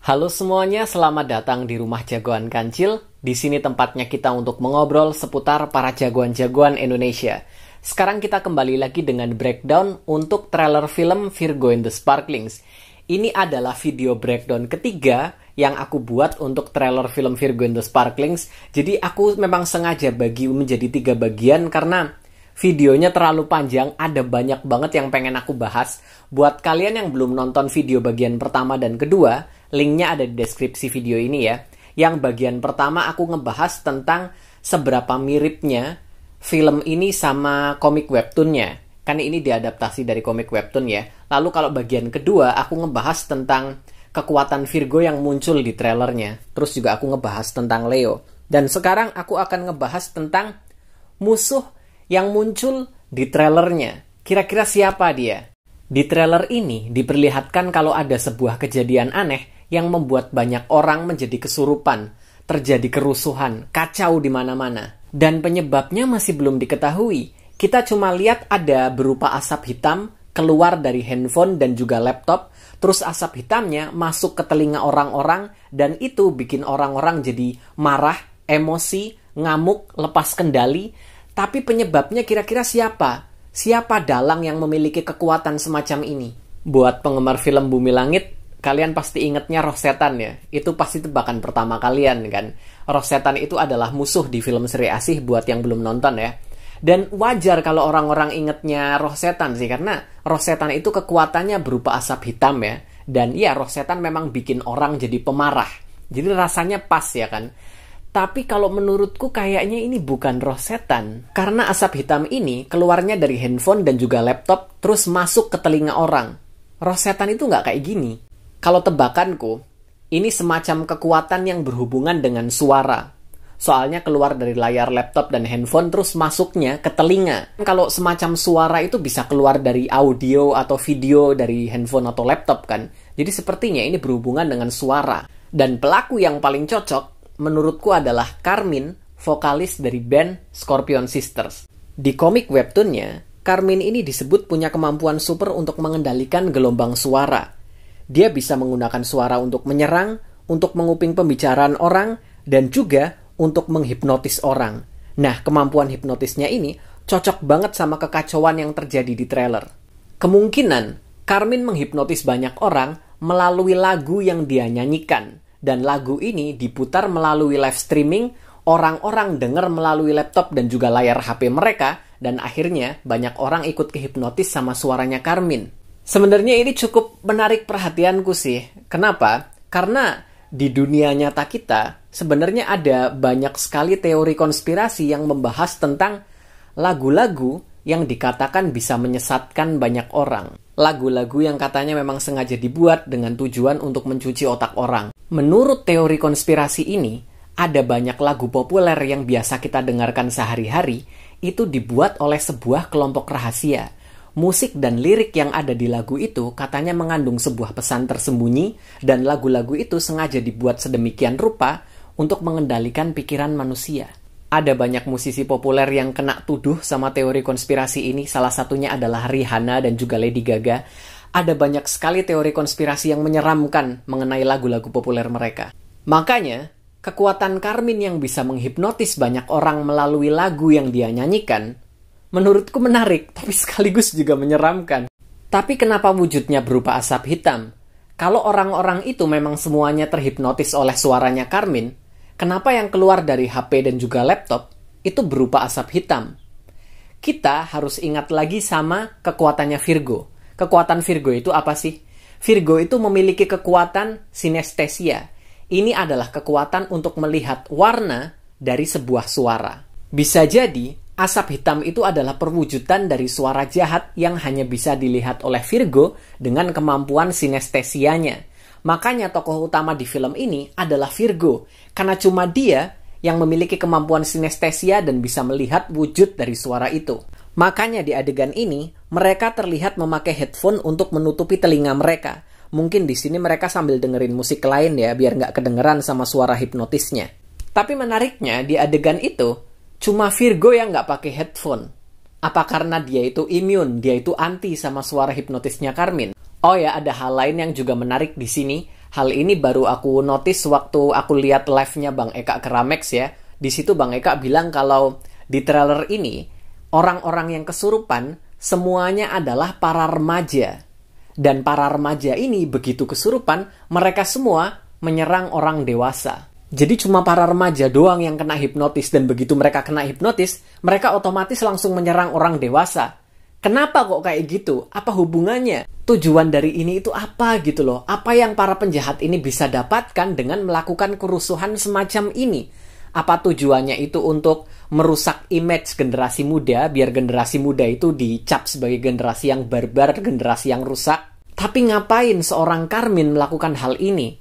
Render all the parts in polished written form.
Halo semuanya, selamat datang di Rumah Jagoan Kancil. Di sini tempatnya kita untuk mengobrol seputar para jagoan-jagoan Indonesia. Sekarang kita kembali lagi dengan breakdown untuk trailer film Virgo and the Sparklings. Ini adalah video breakdown ketiga yang aku buat untuk trailer film Virgo and the Sparklings. Jadi aku memang sengaja bagi menjadi 3 bagian karena videonya terlalu panjang, ada banyak banget yang pengen aku bahas. Buat kalian yang belum nonton video bagian pertama dan kedua, linknya ada di deskripsi video ini ya. Yang bagian pertama aku ngebahas tentang seberapa miripnya film ini sama komik webtoonnya. Kan ini diadaptasi dari komik webtoon ya. Lalu kalau bagian kedua aku ngebahas tentang kekuatan Virgo yang muncul di trailernya. Terus juga aku ngebahas tentang Leo. Dan sekarang aku akan ngebahas tentang musuh yang muncul di trailernya. Kira-kira siapa dia? Di trailer ini diperlihatkan kalau ada sebuah kejadian aneh yang membuat banyak orang menjadi kesurupan, terjadi kerusuhan, kacau di mana-mana. Dan penyebabnya masih belum diketahui. Kita cuma lihat ada berupa asap hitam keluar dari handphone dan juga laptop, terus asap hitamnya masuk ke telinga orang-orang, dan itu bikin orang-orang jadi marah, emosi, ngamuk, lepas kendali. Tapi penyebabnya kira-kira siapa? Siapa dalang yang memiliki kekuatan semacam ini? Buat penggemar film Bumi Langit, kalian pasti ingetnya Roh Setan ya. Itu pasti tebakan pertama kalian kan. Roh Setan itu adalah musuh di film Sri Asih buat yang belum nonton ya. Dan wajar kalau orang-orang ingetnya Roh Setan sih, karena Roh Setan itu kekuatannya berupa asap hitam ya. Dan ya, Roh Setan memang bikin orang jadi pemarah. Jadi rasanya pas ya kan. Tapi kalau menurutku kayaknya ini bukan roh setan. Karena asap hitam ini keluarnya dari handphone dan juga laptop, terus masuk ke telinga orang. Roh setan itu nggak kayak gini. Kalau tebakanku, ini semacam kekuatan yang berhubungan dengan suara. Soalnya keluar dari layar laptop dan handphone, terus masuknya ke telinga. Kalau semacam suara itu bisa keluar dari audio atau video dari handphone atau laptop kan. Jadi sepertinya ini berhubungan dengan suara. Dan pelaku yang paling cocok menurutku adalah Carmine, vokalis dari band Scorpion Sisters. Di komik webtoonnya, Carmine ini disebut punya kemampuan super untuk mengendalikan gelombang suara. Dia bisa menggunakan suara untuk menyerang, untuk menguping pembicaraan orang, dan juga untuk menghipnotis orang. Nah, kemampuan hipnotisnya ini cocok banget sama kekacauan yang terjadi di trailer. Kemungkinan, Carmine menghipnotis banyak orang melalui lagu yang dia nyanyikan. Dan lagu ini diputar melalui live streaming, orang-orang dengar melalui laptop dan juga layar HP mereka, dan akhirnya banyak orang ikut kehipnotis sama suaranya Carmine. Sebenarnya ini cukup menarik perhatianku sih. Kenapa? Karena di dunia nyata kita, sebenarnya ada banyak sekali teori konspirasi yang membahas tentang lagu-lagu yang dikatakan bisa menyesatkan banyak orang. Lagu-lagu yang katanya memang sengaja dibuat dengan tujuan untuk mencuci otak orang. Menurut teori konspirasi ini, ada banyak lagu populer yang biasa kita dengarkan sehari-hari, itu dibuat oleh sebuah kelompok rahasia. Musik dan lirik yang ada di lagu itu katanya mengandung sebuah pesan tersembunyi, dan lagu-lagu itu sengaja dibuat sedemikian rupa untuk mengendalikan pikiran manusia. Ada banyak musisi populer yang kena tuduh sama teori konspirasi ini, salah satunya adalah Rihanna dan juga Lady Gaga. Ada banyak sekali teori konspirasi yang menyeramkan mengenai lagu-lagu populer mereka. Makanya, kekuatan Carmine yang bisa menghipnotis banyak orang melalui lagu yang dia nyanyikan, menurutku menarik, tapi sekaligus juga menyeramkan. Tapi kenapa wujudnya berupa asap hitam? Kalau orang-orang itu memang semuanya terhipnotis oleh suaranya Carmine, kenapa yang keluar dari HP dan juga laptop itu berupa asap hitam? Kita harus ingat lagi sama kekuatannya Virgo. Kekuatan Virgo itu apa sih? Virgo itu memiliki kekuatan sinestesia. Ini adalah kekuatan untuk melihat warna dari sebuah suara. Bisa jadi, asap hitam itu adalah perwujudan dari suara jahat yang hanya bisa dilihat oleh Virgo dengan kemampuan sinestesianya. Makanya tokoh utama di film ini adalah Virgo, karena cuma dia yang memiliki kemampuan sinestesia dan bisa melihat wujud dari suara itu. Makanya di adegan ini, mereka terlihat memakai headphone untuk menutupi telinga mereka. Mungkin di sini mereka sambil dengerin musik lain ya, biar nggak kedengeran sama suara hipnotisnya. Tapi menariknya, di adegan itu, cuma Virgo yang nggak pakai headphone. Apa karena dia itu imun, dia itu anti sama suara hipnotisnya Carmine? Oh ya, ada hal lain yang juga menarik di sini. Hal ini baru aku notice waktu aku lihat live-nya Bang Eka Keramex ya. Di situ Bang Eka bilang kalau di trailer ini, orang-orang yang kesurupan semuanya adalah para remaja. Dan para remaja ini begitu kesurupan, mereka semua menyerang orang dewasa. Jadi cuma para remaja doang yang kena hipnotis, dan begitu mereka kena hipnotis, mereka otomatis langsung menyerang orang dewasa. Kenapa kok kayak gitu? Apa hubungannya? Tujuan dari ini itu apa gitu loh? Apa yang para penjahat ini bisa dapatkan dengan melakukan kerusuhan semacam ini? Apa tujuannya itu untuk merusak image generasi muda, biar generasi muda itu dicap sebagai generasi yang barbar, generasi yang rusak? Tapi ngapain seorang Carmine melakukan hal ini?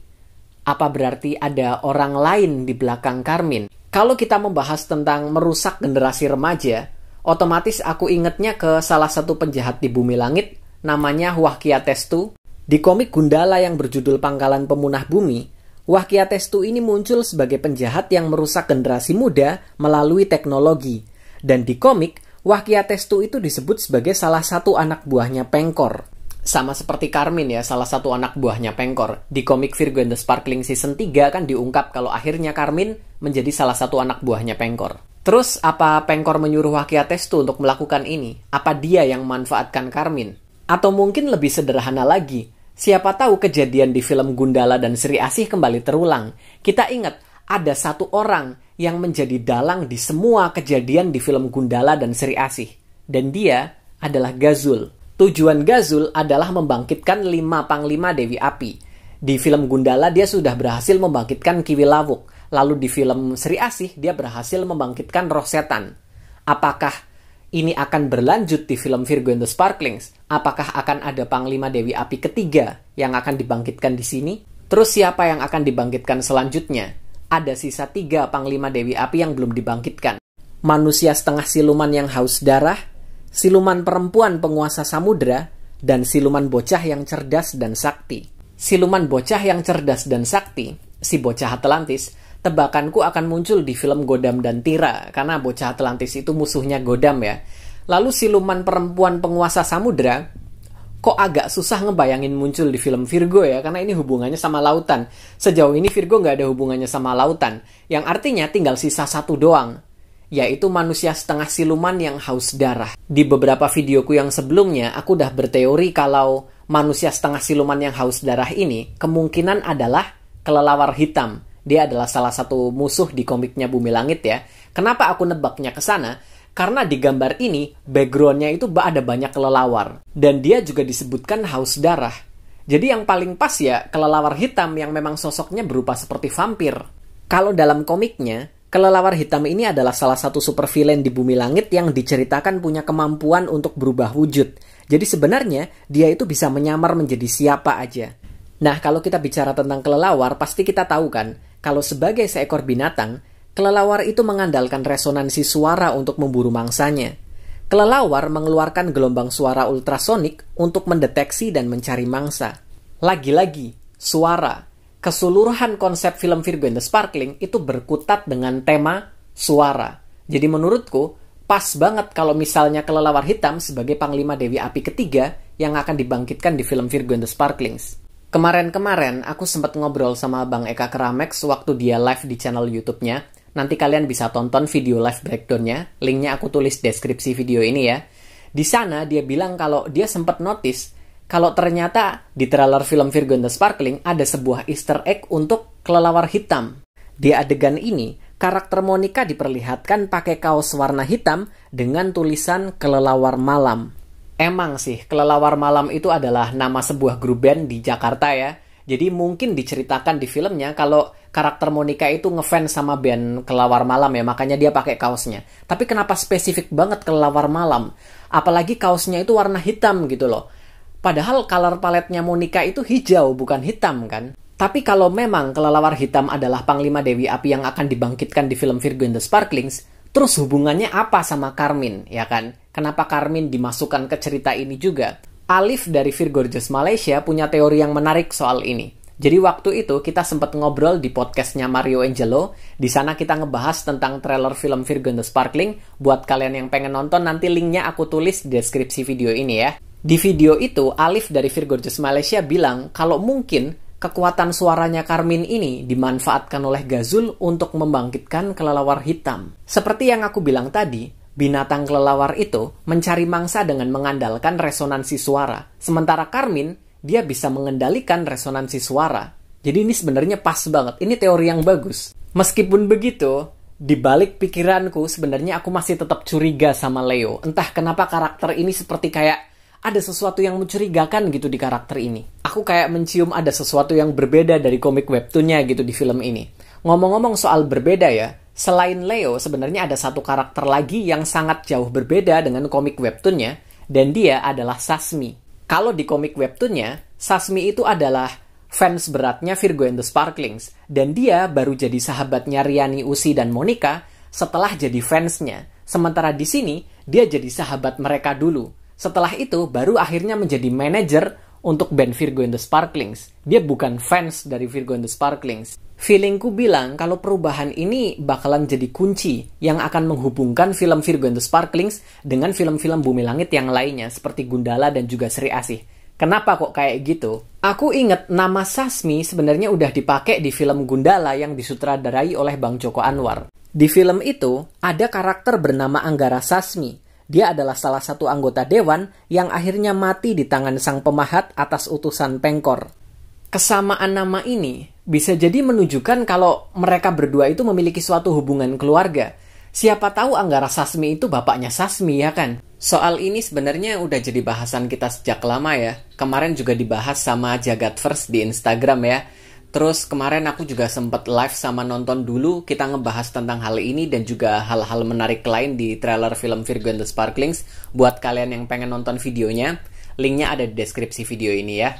Apa berarti ada orang lain di belakang Carmine? Kalau kita membahas tentang merusak generasi remaja, otomatis aku ingetnya ke salah satu penjahat di bumi langit, namanya Wahkia Testu. Di komik Gundala yang berjudul Pangkalan Pemunah Bumi, Wahkia Testu ini muncul sebagai penjahat yang merusak generasi muda melalui teknologi. Dan di komik, Wahkia Testu itu disebut sebagai salah satu anak buahnya Pengkor. Sama seperti Carmine ya, salah satu anak buahnya Pengkor. Di komik Virgo and the Sparkling Season 3 kan diungkap kalau akhirnya Carmine menjadi salah satu anak buahnya Pengkor. Terus apa Pengkor menyuruh Wahkia Testu untuk melakukan ini? Apa dia yang memanfaatkan Carmine? Atau mungkin lebih sederhana lagi, siapa tahu kejadian di film Gundala dan Sri Asih kembali terulang. Kita ingat, ada satu orang yang menjadi dalang di semua kejadian di film Gundala dan Sri Asih. Dan dia adalah Gazul. Tujuan Gazul adalah membangkitkan 5 Panglima Dewi Api. Di film Gundala dia sudah berhasil membangkitkan Kiwilawuk. Lalu di film Sri Asih dia berhasil membangkitkan Roh Setan. Apakah ini akan berlanjut di film Virgo and the Sparklings? Apakah akan ada Panglima Dewi Api ketiga yang akan dibangkitkan di sini? Terus siapa yang akan dibangkitkan selanjutnya? Ada sisa 3 Panglima Dewi Api yang belum dibangkitkan. Manusia setengah siluman yang haus darah, siluman perempuan penguasa samudra, dan siluman bocah yang cerdas dan sakti. Siluman bocah yang cerdas dan sakti, si bocah Atlantis, tebakanku akan muncul di film Godam dan Tira, karena bocah Atlantis itu musuhnya Godam ya. Lalu siluman perempuan penguasa samudra, kok agak susah ngebayangin muncul di film Virgo ya, karena ini hubungannya sama lautan. Sejauh ini Virgo nggak ada hubungannya sama lautan, yang artinya tinggal sisa satu doang, yaitu manusia setengah siluman yang haus darah. Di beberapa videoku yang sebelumnya, aku udah berteori kalau manusia setengah siluman yang haus darah ini kemungkinan adalah kelelawar hitam. Dia adalah salah satu musuh di komiknya Bumi Langit ya. Kenapa aku nebaknya ke sana? Karena di gambar ini, backgroundnya itu ada banyak kelelawar. Dan dia juga disebutkan haus darah. Jadi yang paling pas ya, kelelawar hitam yang memang sosoknya berupa seperti vampir. Kalau dalam komiknya, kelelawar hitam ini adalah salah satu supervillain di Bumi Langit yang diceritakan punya kemampuan untuk berubah wujud. Jadi sebenarnya dia itu bisa menyamar menjadi siapa aja. Nah, kalau kita bicara tentang kelelawar, pasti kita tahu kan, kalau sebagai seekor binatang, kelelawar itu mengandalkan resonansi suara untuk memburu mangsanya. Kelelawar mengeluarkan gelombang suara ultrasonik untuk mendeteksi dan mencari mangsa. Lagi-lagi, suara. Keseluruhan konsep film Virgo and the Sparkling itu berkutat dengan tema suara. Jadi menurutku, pas banget kalau misalnya kelelawar hitam sebagai Panglima Dewi Api ketiga yang akan dibangkitkan di film Virgo and the Sparklings. Kemarin-kemarin aku sempat ngobrol sama Bang Eka Keramex waktu dia live di channel YouTube-nya. Nanti kalian bisa tonton video live breakdown-nya. Linknya aku tulis deskripsi video ini ya. Di sana dia bilang kalau dia sempat notice kalau ternyata di trailer film Virgo and the Sparkling ada sebuah easter egg untuk kelelawar hitam. Di adegan ini, karakter Monica diperlihatkan pakai kaos warna hitam dengan tulisan kelelawar malam. Emang sih, kelelawar malam itu adalah nama sebuah grup band di Jakarta ya. Jadi mungkin diceritakan di filmnya kalau karakter Monica itu ngefans sama band kelelawar malam ya, makanya dia pakai kaosnya. Tapi kenapa spesifik banget kelelawar malam? Apalagi kaosnya itu warna hitam gitu loh. Padahal color paletnya Monica itu hijau, bukan hitam kan? Tapi kalau memang kelelawar hitam adalah Panglima Dewi Api yang akan dibangkitkan di film Virgo and the Sparklings, terus hubungannya apa sama Carmine, ya kan? Kenapa Carmine dimasukkan ke cerita ini juga? Alif dari Virgorges Malaysia punya teori yang menarik soal ini. Jadi waktu itu kita sempat ngobrol di podcastnya Mario Angelo. Di sana kita ngebahas tentang trailer film Virgo and the Sparkling. Buat kalian yang pengen nonton, nanti linknya aku tulis di deskripsi video ini ya. Di video itu, Alif dari Virgorges Malaysia bilang kalau mungkin Kekuatan suaranya Carmine ini dimanfaatkan oleh Gazul untuk membangkitkan kelelawar hitam. Seperti yang aku bilang tadi, binatang kelelawar itu mencari mangsa dengan mengandalkan resonansi suara. Sementara Carmine, dia bisa mengendalikan resonansi suara. Jadi ini sebenarnya pas banget. Ini teori yang bagus. Meskipun begitu, di balik pikiranku sebenarnya aku masih tetap curiga sama Leo. Entah kenapa karakter ini seperti kayak ada sesuatu yang mencurigakan gitu di karakter ini. Aku kayak mencium ada sesuatu yang berbeda dari komik webtoonnya gitu di film ini. Ngomong-ngomong soal berbeda ya, selain Leo sebenarnya ada satu karakter lagi yang sangat jauh berbeda dengan komik webtoonnya, dan dia adalah Sasmi. Kalau di komik webtoonnya, Sasmi itu adalah fans beratnya Virgo and the Sparklings, dan dia baru jadi sahabatnya Riani, Usi, dan Monica setelah jadi fansnya. Sementara di sini, dia jadi sahabat mereka dulu. Setelah itu, baru akhirnya menjadi manajer untuk band Virgo and the Sparklings. Dia bukan fans dari Virgo and the Sparklings. Feelingku bilang kalau perubahan ini bakalan jadi kunci yang akan menghubungkan film Virgo and the Sparklings dengan film-film Bumi Langit yang lainnya, seperti Gundala dan juga Sri Asih. Kenapa kok kayak gitu? Aku inget nama Sasmi sebenarnya udah dipakai di film Gundala yang disutradarai oleh Bang Joko Anwar. Di film itu, ada karakter bernama Anggara Sasmi. Dia adalah salah satu anggota dewan yang akhirnya mati di tangan sang pemahat atas utusan Pengkor. Kesamaan nama ini bisa jadi menunjukkan kalau mereka berdua itu memiliki suatu hubungan keluarga. Siapa tahu Anggara Sasmi itu bapaknya Sasmi, ya kan? Soal ini sebenarnya udah jadi bahasan kita sejak lama ya. Kemarin juga dibahas sama Jagat First di Instagram ya. Terus kemarin aku juga sempat live sama Nonton Dulu, kita ngebahas tentang hal ini dan juga hal-hal menarik lain di trailer film Virgo and the Sparklings. Buat kalian yang pengen nonton videonya, linknya ada di deskripsi video ini ya.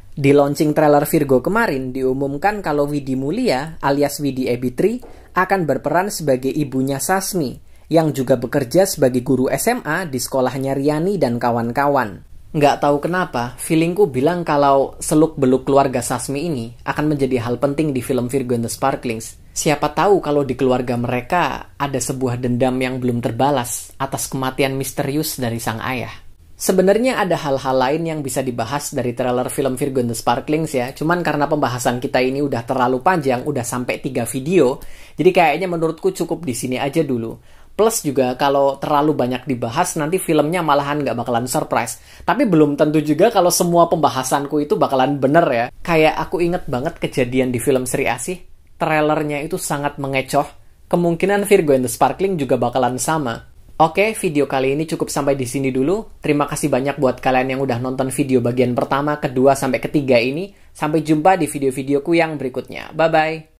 Di launching trailer Virgo kemarin, diumumkan kalau Widi Mulia alias Widi Ebitri akan berperan sebagai ibunya Sasmi, yang juga bekerja sebagai guru SMA di sekolahnya Riani dan kawan-kawan. Nggak tahu kenapa, feelingku bilang kalau seluk-beluk keluarga Sasmi ini akan menjadi hal penting di film Virgo and the Sparklings. Siapa tahu kalau di keluarga mereka ada sebuah dendam yang belum terbalas atas kematian misterius dari sang ayah. Sebenarnya ada hal-hal lain yang bisa dibahas dari trailer film Virgo and the Sparklings ya. Cuman karena pembahasan kita ini udah terlalu panjang, udah sampai 3 video, jadi kayaknya menurutku cukup di sini aja dulu. Plus juga kalau terlalu banyak dibahas, nanti filmnya malahan nggak bakalan surprise. Tapi belum tentu juga kalau semua pembahasanku itu bakalan bener ya. Kayak aku inget banget kejadian di film Sri Asih. Trailernya itu sangat mengecoh. Kemungkinan Virgo and the Sparkling juga bakalan sama. Oke, video kali ini cukup sampai di sini dulu. Terima kasih banyak buat kalian yang udah nonton video bagian pertama, kedua, sampai ketiga ini. Sampai jumpa di video-videoku yang berikutnya. Bye-bye!